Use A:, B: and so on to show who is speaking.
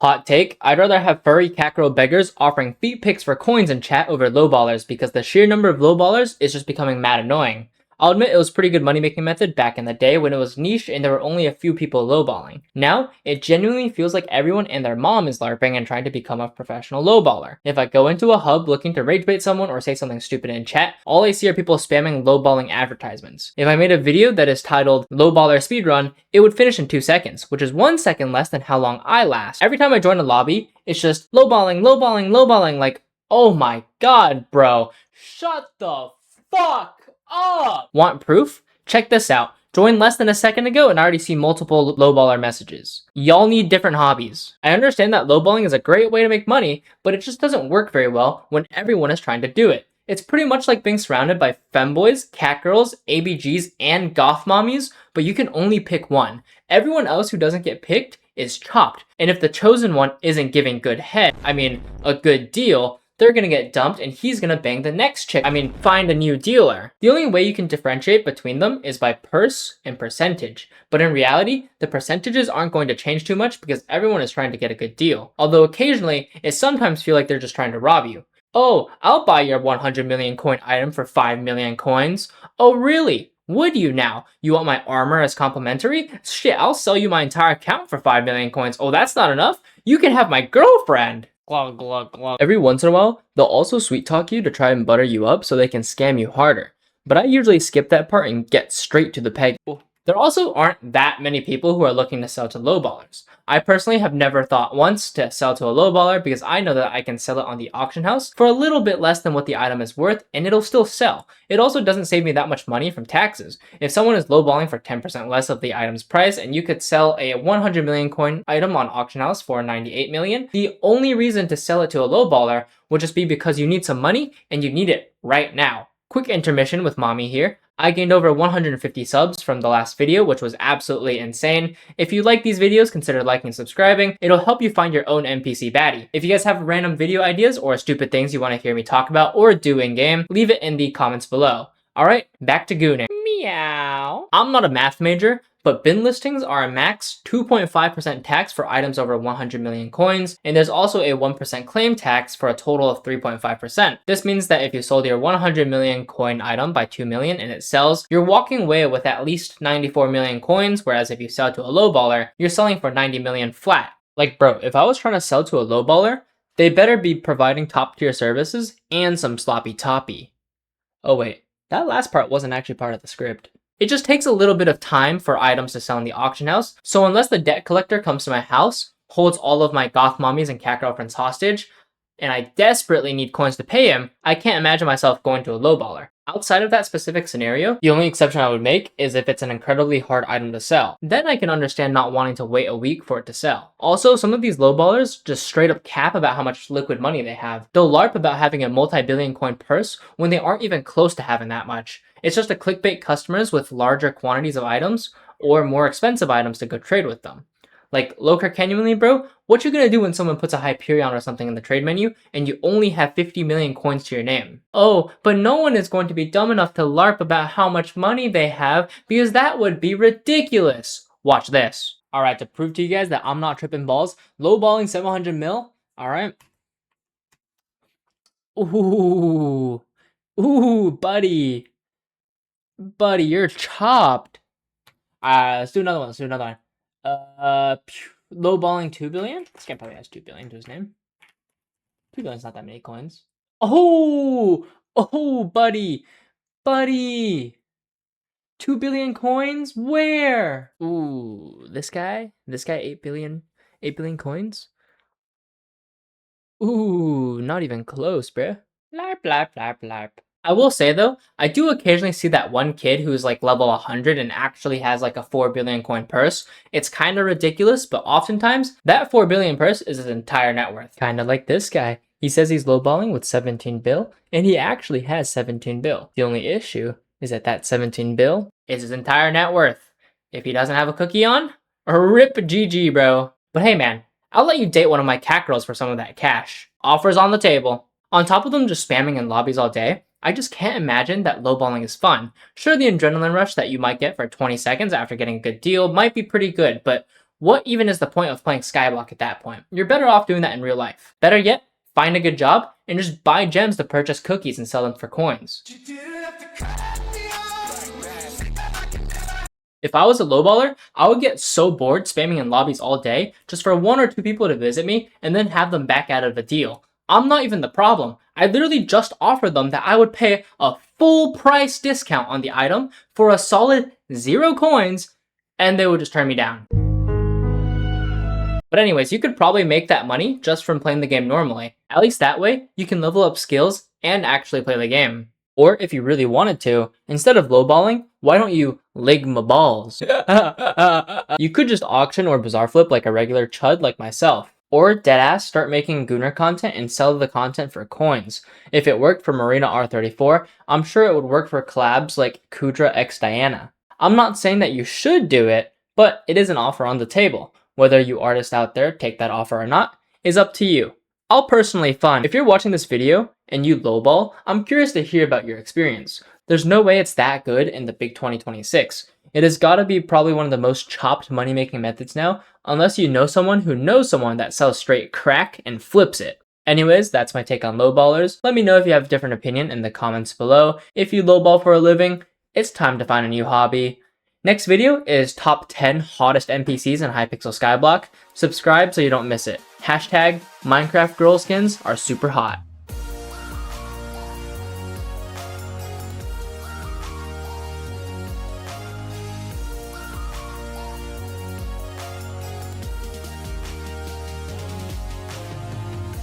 A: Hot take, I'd rather have furry cat girl beggars offering feet pics for coins in chat over lowballers because the sheer number of lowballers is just becoming mad annoying. I'll admit it was a pretty good money making method back in the day when it was niche and there were only a few people lowballing. Now, it genuinely feels like everyone and their mom is LARPing and trying to become a professional lowballer. If I go into a hub looking to rage bait someone or say something stupid in chat, all I see are people spamming lowballing advertisements. If I made a video that is titled Lowballer Speedrun, it would finish in 2 seconds, which is 1 second less than how long I last. Every time I join a lobby, it's just lowballing, lowballing, lowballing, like, oh my god, bro, shut the fuck up! Want proof? Check this out. Joined less than a second ago and I already see multiple lowballer messages. Y'all need different hobbies. I understand that lowballing is a great way to make money, but it just doesn't work very well when everyone is trying to do it. It's pretty much like being surrounded by femboys, catgirls, ABGs, and goth mommies, but you can only pick one. Everyone else who doesn't get picked is chopped, and if the chosen one isn't giving good head, a good deal, they're gonna get dumped and he's gonna bang the next chick. Find a new dealer. The only way you can differentiate between them is by purse and percentage. But in reality, the percentages aren't going to change too much because everyone is trying to get a good deal. Although occasionally, it sometimes feels like they're just trying to rob you. Oh, I'll buy your 100 million coin item for 5 million coins. Oh really? Would you now? You want my armor as complimentary? Shit, I'll sell you my entire account for 5 million coins. Oh, that's not enough? You can have my girlfriend. Glug, glug, glug. Every once in a while, they'll also sweet talk you to try and butter you up so they can scam you harder. But I usually skip that part and get straight to the peg. There also aren't that many people who are looking to sell to lowballers. I personally have never thought once to sell to a lowballer because I know that I can sell it on the auction house for a little bit less than what the item is worth and it'll still sell. It also doesn't save me that much money from taxes. If someone is lowballing for 10% less of the item's price and you could sell a 100 million coin item on auction house for 98 million, the only reason to sell it to a lowballer would just be because you need some money and you need it right now. Quick intermission with mommy here. I gained over 150 subs from the last video, which was absolutely insane. If you like these videos, consider liking and subscribing. It'll help you find your own NPC baddie. If you guys have random video ideas or stupid things you want to hear me talk about or do in game, leave it in the comments below. Alright, back to gooning. Meow. I'm not a math major, but bin listings are a max 2.5% tax for items over 100 million coins, and there's also a 1% claim tax for a total of 3.5%. This means that if you sold your 100 million coin item by 2 million and it sells, you're walking away with at least 94 million coins, whereas if you sell to a lowballer, you're selling for 90 million flat. Like bro, if I was trying to sell to a lowballer, they better be providing top tier services and some sloppy toppy. Oh wait, that last part wasn't actually part of the script. It just takes a little bit of time for items to sell in the auction house, so unless the debt collector comes to my house, holds all of my goth mommies and cat girlfriends hostage, and I desperately need coins to pay him, I can't imagine myself going to a lowballer. Outside of that specific scenario, the only exception I would make is if it's an incredibly hard item to sell. Then I can understand not wanting to wait a week for it to sell. Also, some of these lowballers just straight up cap about how much liquid money they have. They'll LARP about having a multi-billion coin purse when they aren't even close to having that much. It's just to clickbait customers with larger quantities of items or more expensive items to go trade with them. Like, Loker genuinely, bro, what you gonna do when someone puts a Hyperion or something in the trade menu and you only have 50 million coins to your name? Oh, but no one is going to be dumb enough to LARP about how much money they have because that would be ridiculous. Watch this. Alright, to prove to you guys that I'm not tripping balls, lowballing 700 mil. Alright. Ooh, buddy. Buddy, you're chopped. Let's do another one. Lowballing 2 billion? This guy probably has 2 billion to his name. 2 billion's not that many coins. Oh, buddy. 2 billion coins? Where? Ooh, this guy 8 billion coins? Ooh, not even close, bruh. Larp. I will say though, I do occasionally see that one kid who's like level 100 and actually has like a 4 billion coin purse. It's kind of ridiculous, but oftentimes that 4 billion purse is his entire net worth. Kind of like this guy. He says he's lowballing with 17 bill, and he actually has 17 bill. The only issue is that 17 bill is his entire net worth. If he doesn't have a cookie on, rip GG, bro. But hey man, I'll let you date one of my cat girls for some of that cash. Offers on the table. On top of them just spamming in lobbies all day, I just can't imagine that lowballing is fun. Sure, the adrenaline rush that you might get for 20 seconds after getting a good deal might be pretty good, but what even is the point of playing Skyblock at that point? You're better off doing that in real life. Better yet, find a good job and just buy gems to purchase cookies and sell them for coins. If I was a lowballer, I would get so bored spamming in lobbies all day just for 1 or 2 people to visit me and then have them back out of a deal. I'm not even the problem. I literally just offered them that I would pay a full price discount on the item for a solid 0 coins, and they would just turn me down. But anyways, you could probably make that money just from playing the game normally. At least that way, you can level up skills and actually play the game. Or if you really wanted to, instead of lowballing, why don't you ligma balls? You could just auction or bazaar flip like a regular chud like myself. Or deadass start making Gooner content and sell the content for coins. If it worked for Marina R34, I'm sure it would work for collabs like Kudra x Diana. I'm not saying that you should do it, but it is an offer on the table. Whether you artists out there take that offer or not is up to you. I'll personally fund. If you're watching this video and you lowball, I'm curious to hear about your experience. There's no way it's that good in the big 2026. It has got to be probably one of the most chopped money-making methods now, unless you know someone who knows someone that sells straight crack and flips it. Anyways, that's my take on lowballers. Let me know if you have a different opinion in the comments below. If you lowball for a living, it's time to find a new hobby. Next video is top 10 hottest NPCs in Hypixel Skyblock. Subscribe so you don't miss it. Hashtag Minecraft girl skins are super hot.